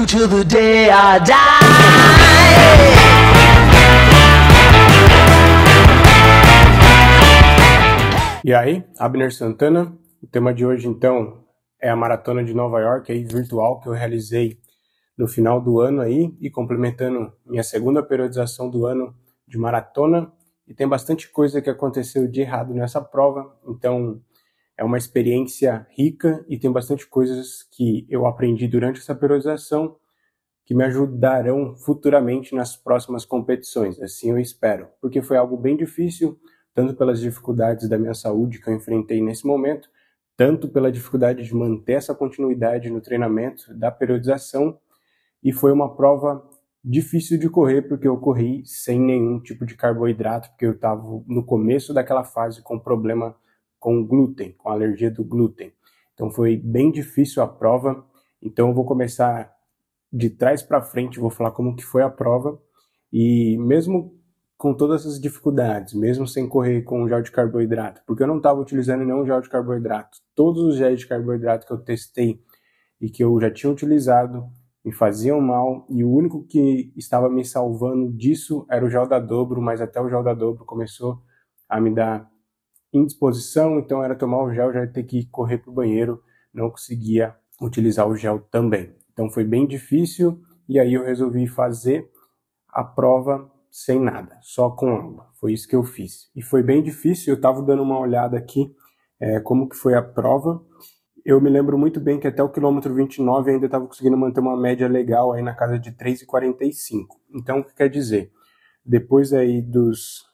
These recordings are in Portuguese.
you till the day I die. E aí, Abner Santana, o tema de hoje então é a Maratona de Nova York aí, virtual, que eu realizei no final do ano aí, e complementando minha segunda periodização do ano de maratona, e tem bastante coisa que aconteceu de errado nessa prova, então é uma experiência rica e tem bastante coisas que eu aprendi durante essa periodização que me ajudarão futuramente nas próximas competições, assim eu espero, porque foi algo bem difícil, tanto pelas dificuldades da minha saúde que eu enfrentei nesse momento, tanto pela dificuldade de manter essa continuidade no treinamento da periodização, e foi uma prova difícil de correr, porque eu corri sem nenhum tipo de carboidrato, porque eu estava no começo daquela fase com problema com glúten, com alergia do glúten. Então foi bem difícil a prova, então eu vou começar de trás para frente, vou falar como que foi a prova, e mesmo com todas essas dificuldades, mesmo sem correr com gel de carboidrato, porque eu não estava utilizando nenhum gel de carboidrato, todos os géis de carboidrato que eu testei e que eu já tinha utilizado me faziam mal, e o único que estava me salvando disso era o gel da Dobro, mas até o gel da Dobro começou a me dar indisposição, então era tomar o gel, já ia ter que correr para o banheiro, não conseguia utilizar o gel também. Então foi bem difícil, e aí eu resolvi fazer a prova sem nada, só com água. Foi isso que eu fiz. E foi bem difícil, eu estava dando uma olhada aqui, como que foi a prova. Eu me lembro muito bem que até o quilômetro 29 ainda estava conseguindo manter uma média legal aí na casa de 3,45. Então, o que quer dizer? Depois aí dos...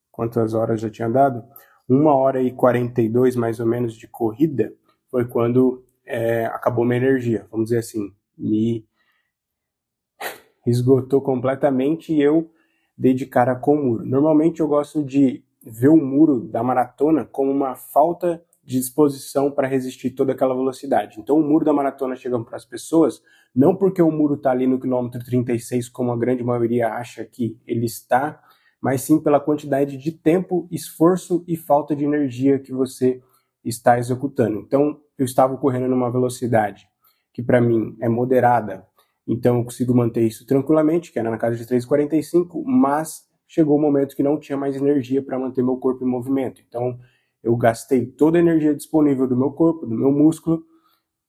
Quantas horas já tinha dado? 1h42 mais ou menos de corrida, foi quando acabou minha energia. Vamos dizer assim, me esgotou completamente e eu dei de cara com o muro. Normalmente eu gosto de ver o muro da maratona como uma falta de disposição para resistir toda aquela velocidade. Então o muro da maratona chega para as pessoas não porque o muro está ali no quilômetro 36, como a grande maioria acha que ele está, mas sim pela quantidade de tempo, esforço e falta de energia que você está executando. Então eu estava correndo numa velocidade que para mim é moderada, então eu consigo manter isso tranquilamente, que era na casa de 3,45, mas chegou o momento que não tinha mais energia para manter meu corpo em movimento. Então eu gastei toda a energia disponível do meu corpo, do meu músculo,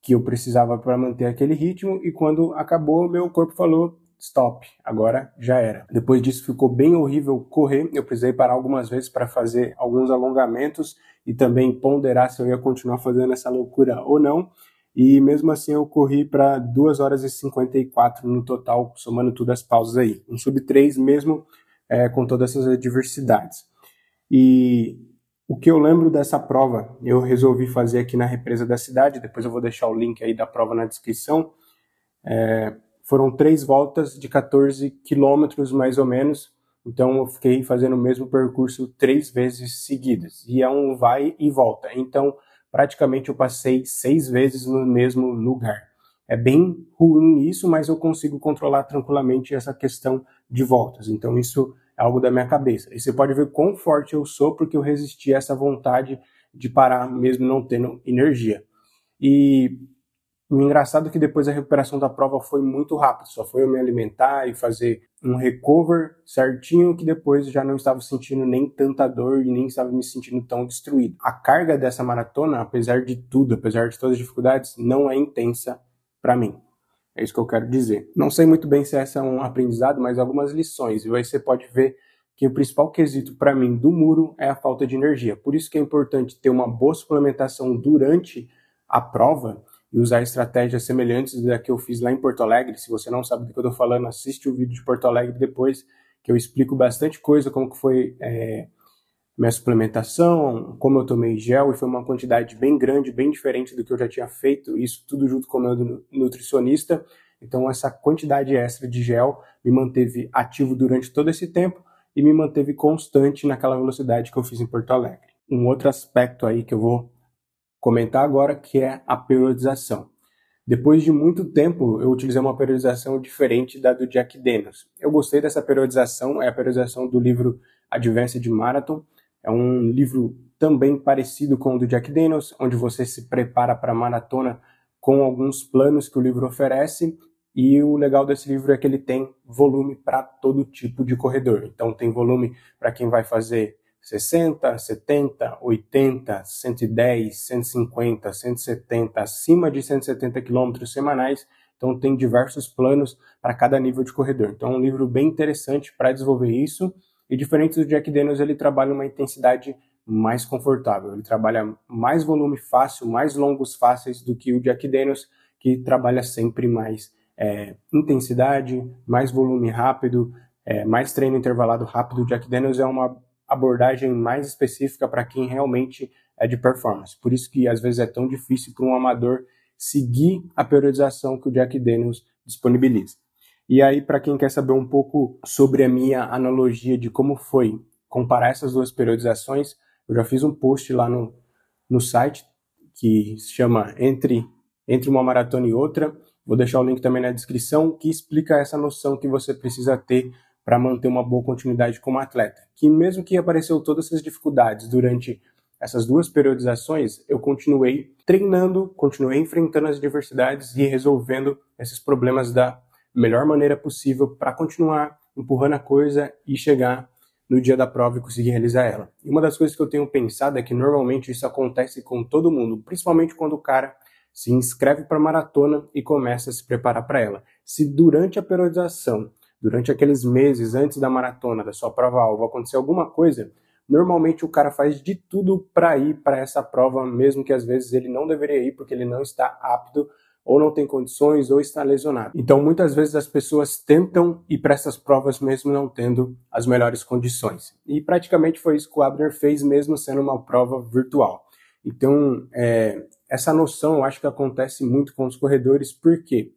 que eu precisava para manter aquele ritmo, e quando acabou, meu corpo falou, stop, agora já era. Depois disso ficou bem horrível correr, eu precisei parar algumas vezes para fazer alguns alongamentos e também ponderar se eu ia continuar fazendo essa loucura ou não. E mesmo assim eu corri para 2h54 no total, somando todas as pausas aí. Um sub 3 mesmo com todas essas adversidades. E o que eu lembro dessa prova, eu resolvi fazer aqui na represa da cidade, depois eu vou deixar o link aí da prova na descrição. Foram 3 voltas de 14 quilômetros mais ou menos, então eu fiquei fazendo o mesmo percurso 3 vezes seguidas. E é um vai e volta, então praticamente eu passei 6 vezes no mesmo lugar. É bem ruim isso, mas eu consigo controlar tranquilamente essa questão de voltas. Então isso é algo da minha cabeça. E você pode ver quão forte eu sou porque eu resisti a essa vontade de parar mesmo não tendo energia. E o engraçado é que depois a recuperação da prova foi muito rápido. Só foi eu me alimentar e fazer um recover certinho, que depois já não estava sentindo nem tanta dor e nem estava me sentindo tão destruído. A carga dessa maratona, apesar de tudo, apesar de todas as dificuldades, não é intensa para mim. É isso que eu quero dizer. Não sei muito bem se essa é um aprendizado, mas algumas lições. E aí você pode ver que o principal quesito para mim do muro é a falta de energia. Por isso que é importante ter uma boa suplementação durante a prova e usar estratégias semelhantes da que eu fiz lá em Porto Alegre. Se você não sabe do que eu estou falando, assiste o vídeo de Porto Alegre depois, que eu explico bastante coisa, como que foi minha suplementação, como eu tomei gel, e foi uma quantidade bem grande, bem diferente do que eu já tinha feito, isso tudo junto com o meu nutricionista. Então essa quantidade extra de gel me manteve ativo durante todo esse tempo e me manteve constante naquela velocidade que eu fiz em Porto Alegre. Um outro aspecto aí que eu vou comentar agora, que é a periodização. Depois de muito tempo, eu utilizei uma periodização diferente da do Jack Daniels. Eu gostei dessa periodização, é a periodização do livro Advanced Marathon. É um livro também parecido com o do Jack Daniels, onde você se prepara para a maratona com alguns planos que o livro oferece, E o legal desse livro é que ele tem volume para todo tipo de corredor. Então tem volume para quem vai fazer 60, 70, 80, 110, 150, 170, acima de 170 quilômetros semanais. Então tem diversos planos para cada nível de corredor. Então é um livro bem interessante para desenvolver isso. E diferente do Jack Daniels, ele trabalha uma intensidade mais confortável. Ele trabalha mais volume fácil, mais longos fáceis do que o Jack Daniels, que trabalha sempre mais intensidade, mais volume rápido, mais treino intervalado rápido. O Jack Daniels é uma abordagem mais específica para quem realmente é de performance. Por isso que às vezes é tão difícil para um amador seguir a periodização que o Jack Daniels disponibiliza. E aí, para quem quer saber um pouco sobre a minha analogia de como foi comparar essas duas periodizações, eu já fiz um post lá no site que se chama Entre uma Maratona e Outra. Vou deixar o link também na descrição, que explica essa noção que você precisa ter para manter uma boa continuidade como atleta. Que mesmo que apareceu todas essas dificuldades durante essas duas periodizações, eu continuei treinando, continuei enfrentando as adversidades e resolvendo esses problemas da melhor maneira possível para continuar empurrando a coisa e chegar no dia da prova e conseguir realizar ela. E uma das coisas que eu tenho pensado é que normalmente isso acontece com todo mundo, principalmente quando o cara se inscreve para a maratona e começa a se preparar para ela. Se durante a periodização, durante aqueles meses antes da maratona, da sua prova-alvo, acontecer alguma coisa, normalmente o cara faz de tudo para ir para essa prova, mesmo que às vezes ele não deveria ir porque ele não está apto, ou não tem condições, ou está lesionado. Então, muitas vezes as pessoas tentam ir para essas provas mesmo não tendo as melhores condições. E praticamente foi isso que o Abner fez, mesmo sendo uma prova virtual. Então, essa noção eu acho que acontece muito com os corredores, porque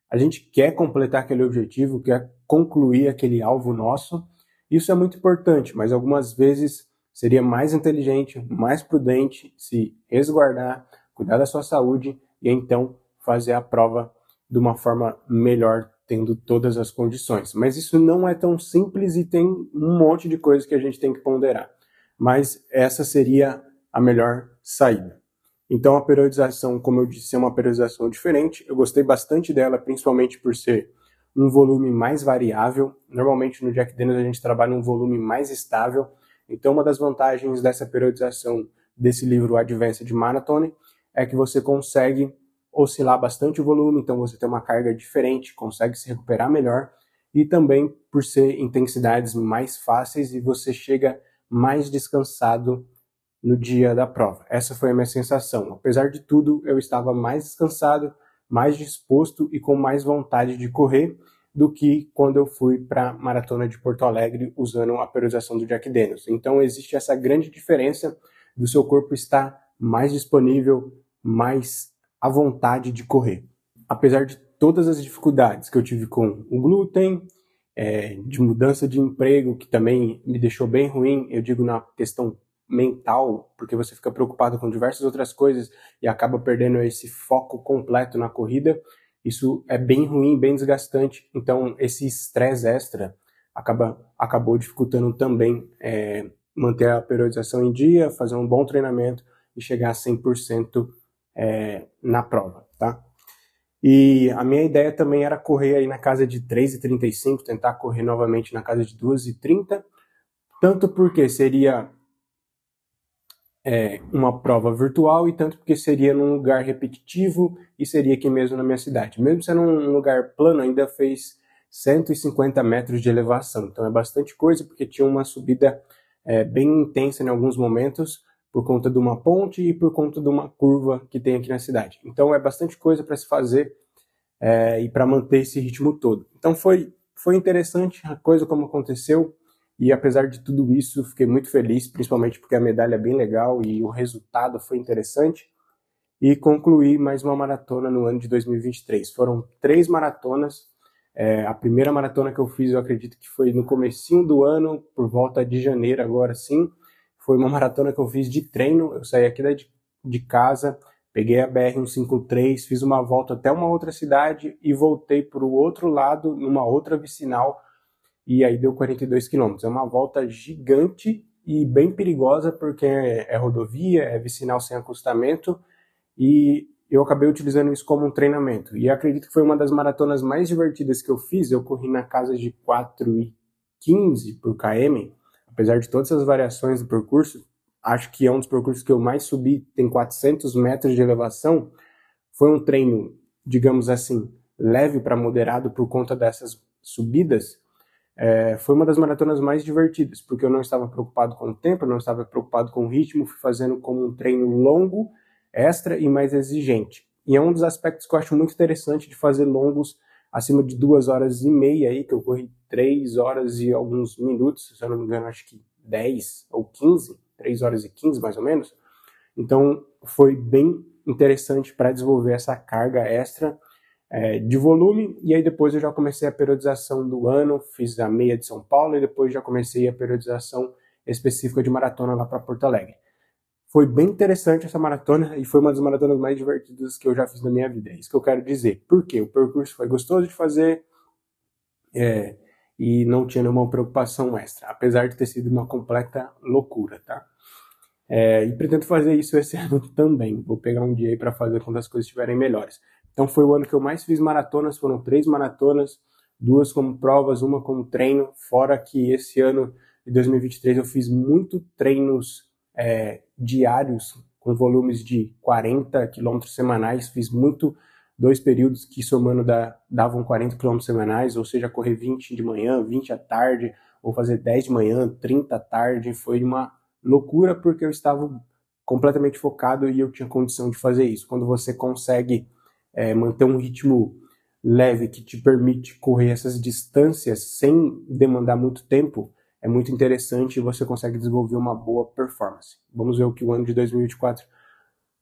a gente quer completar aquele objetivo, quer concluir aquele alvo nosso. Isso é muito importante, mas algumas vezes seria mais inteligente, mais prudente se resguardar, cuidar da sua saúde e então fazer a prova de uma forma melhor, tendo todas as condições. Mas isso não é tão simples e tem um monte de coisas que a gente tem que ponderar. Mas essa seria a melhor saída. Então a periodização, como eu disse, é uma periodização diferente. Eu gostei bastante dela, principalmente por ser um volume mais variável. Normalmente no Jack Daniels a gente trabalha um volume mais estável. Então uma das vantagens dessa periodização desse livro Advanced Marathon é que você consegue oscilar bastante o volume, então você tem uma carga diferente, consegue se recuperar melhor, e também por ser intensidades mais fáceis e você chega mais descansado no dia da prova. Essa foi a minha sensação. Apesar de tudo, eu estava mais descansado, mais disposto e com mais vontade de correr do que quando eu fui para a Maratona de Porto Alegre usando a periodização do Jack Daniels. Então existe essa grande diferença do seu corpo estar mais disponível, mais à vontade de correr. Apesar de todas as dificuldades que eu tive com o glúten, de mudança de emprego, que também me deixou bem ruim, eu digo na questão mental, porque você fica preocupado com diversas outras coisas e acaba perdendo esse foco completo na corrida. Isso é bem ruim, bem desgastante, então esse estresse extra acabou dificultando também manter a periodização em dia, fazer um bom treinamento e chegar a 100% na prova, tá? E a minha ideia também era correr aí na casa de 3h35, tentar correr novamente na casa de 2h30, tanto porque seria uma prova virtual e tanto porque seria num lugar repetitivo e seria aqui mesmo na minha cidade. Mesmo sendo um lugar plano, ainda fez 150 metros de elevação, então é bastante coisa porque tinha uma subida bem intensa em alguns momentos, por conta de uma ponte e por conta de uma curva que tem aqui na cidade. Então é bastante coisa para se fazer e para manter esse ritmo todo. Então foi interessante a coisa como aconteceu e apesar de tudo isso fiquei muito feliz, principalmente porque a medalha é bem legal e o resultado foi interessante. E concluí mais uma maratona no ano de 2023. Foram 3 maratonas. A primeira maratona que eu fiz, eu acredito que foi no comecinho do ano, por volta de janeiro agora sim. Foi uma maratona que eu fiz de treino, eu saí aqui de casa, peguei a BR-153, fiz uma volta até uma outra cidade e voltei para o outro lado, numa outra vicinal, e aí deu 42 quilômetros. É uma volta gigante e bem perigosa, porque é rodovia, é vicinal sem acostamento, e eu acabei utilizando isso como um treinamento. E acredito que foi uma das maratonas mais divertidas que eu fiz. Eu corri na casa de 4,15 por km, apesar de todas as variações do percurso. Acho que é um dos percursos que eu mais subi, tem 400 metros de elevação. Foi um treino, digamos assim, leve para moderado por conta dessas subidas. Foi uma das maratonas mais divertidas, porque eu não estava preocupado com o tempo, eu não estava preocupado com o ritmo, fui fazendo como um treino longo, extra e mais exigente. E é um dos aspectos que eu acho muito interessante de fazer longos acima de 2 horas e meia, aí, que eu corri 3 horas e alguns minutos, se eu não me engano, acho que 10 ou 15, 3 horas e 15 mais ou menos. Então foi bem interessante para desenvolver essa carga extra de volume, e aí depois eu já comecei a periodização do ano, fiz a meia de São Paulo e depois já comecei a periodização específica de maratona lá para Porto Alegre. Foi bem interessante essa maratona e foi uma das maratonas mais divertidas que eu já fiz na minha vida, é isso que eu quero dizer. Por quê? O percurso foi gostoso de fazer e não tinha nenhuma preocupação extra, apesar de ter sido uma completa loucura, tá? E pretendo fazer isso esse ano também. Vou pegar um dia aí para fazer quando as coisas estiverem melhores. Então foi o ano que eu mais fiz maratonas, foram 3 maratonas, 2 como provas, uma como treino, fora que esse ano de 2023 eu fiz muito treinos diários, com volumes de 40 quilômetros semanais, fiz 2 períodos que somando davam 40 quilômetros semanais, ou seja, correr 20 de manhã, 20 à tarde, ou fazer 10 de manhã, 30 à tarde, foi uma loucura porque eu estava completamente focado e eu tinha condição de fazer isso. Quando você consegue manter um ritmo leve que te permite correr essas distâncias sem demandar muito tempo, é muito interessante e você consegue desenvolver uma boa performance. Vamos ver o que o ano de 2024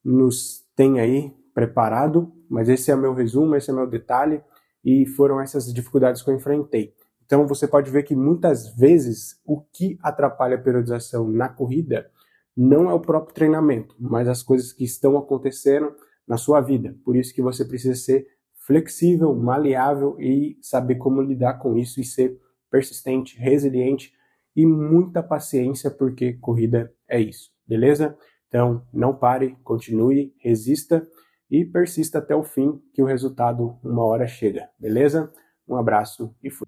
nos tem aí preparado, mas esse é o meu resumo, esse é o meu detalhe e foram essas dificuldades que eu enfrentei. Então você pode ver que muitas vezes o que atrapalha a periodização na corrida não é o próprio treinamento, mas as coisas que estão acontecendo na sua vida. Por isso que você precisa ser flexível, maleável e saber como lidar com isso e ser persistente, resiliente e muita paciência, porque corrida é isso, beleza? Então não pare, continue, resista e persista até o fim, que o resultado uma hora chega, beleza? Um abraço e fui.